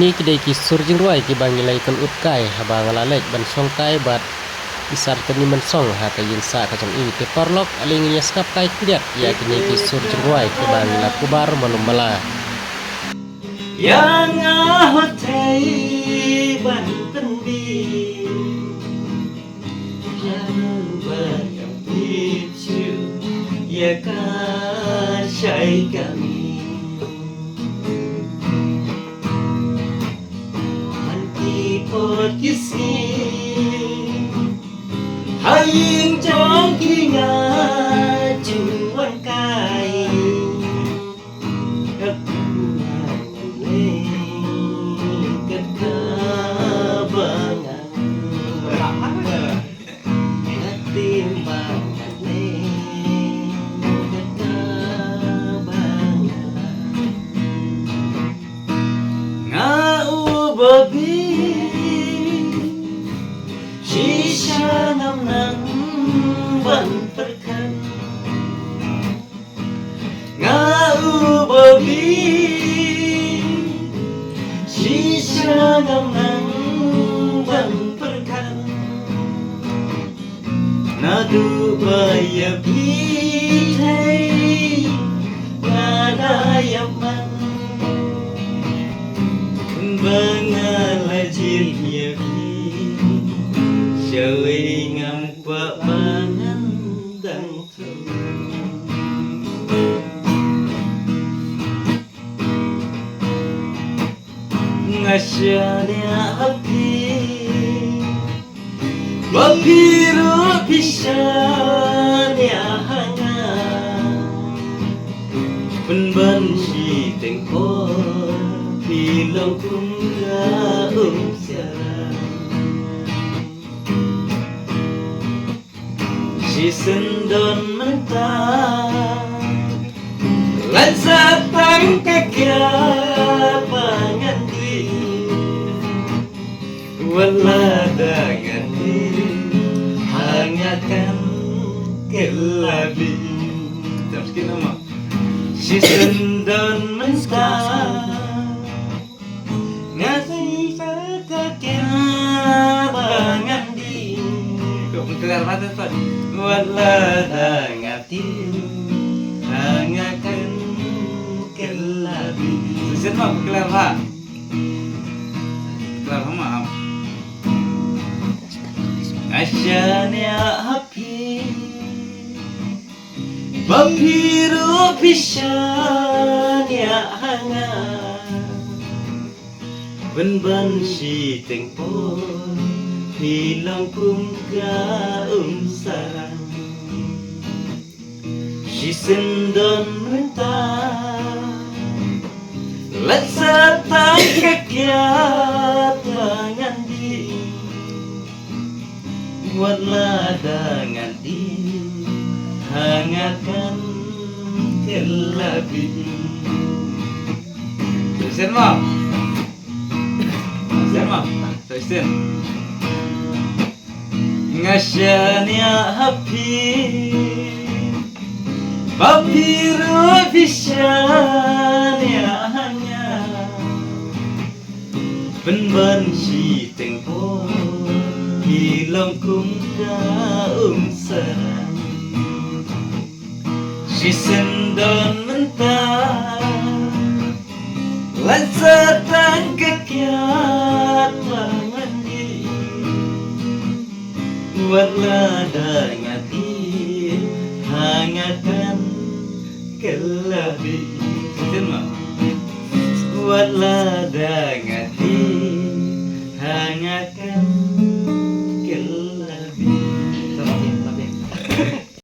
kini kedai kisur jing ruai ki bangilai kan utkai habang lalek ban songkai bat isar tani mensong ha kayin sa kacang i te porlok aling skap kai kidat ya kini kisur jing ruai ki bangila kubar manumbala yang ahotai ban pendi yang bayang picu ya kasai kami kisni haying trong khi nga chừng quan cài các lên các ca bangan các tim bangan lên các ca bangan nga ubabi Sisa ngam nang ban perkan ngau babi Sisa ngam nang ban perkan nadu baya bithai ngada yaman bangala jilnya Chơi ngam qua bangan đang thơm Ngasya api Wapiru pisanya hanga Penban si tengkor Bilang kumga siaran Si sendon mentah Lan satang kakya panganti Wala danganti Hangakan kelabi Terus kita nama Si sendon mentah Ngasih kakya panganti Kau mengkelar mata Pak Wala dangatin hangakan kelabi Susit Pak, kelar Pak Kelar Pak maaf Asyanya api Bapiru pisanya hangat Ben-ben si tengpon Bilang kumka sarang Si sendon mentah Let satang kakyat tangan di Buatlah dengan di Hangatkan kelabi Tulisin mo Tulisin mo Tulisin Ngasyanya api Bapiru pisanya hanya Ben-ben si tengpon Bilang kumka sarang Si sendon mentah Lan satang kakyat mangandi Wala dangatin hangatkan kelabi Sitin mo Wala dangatin hangatkan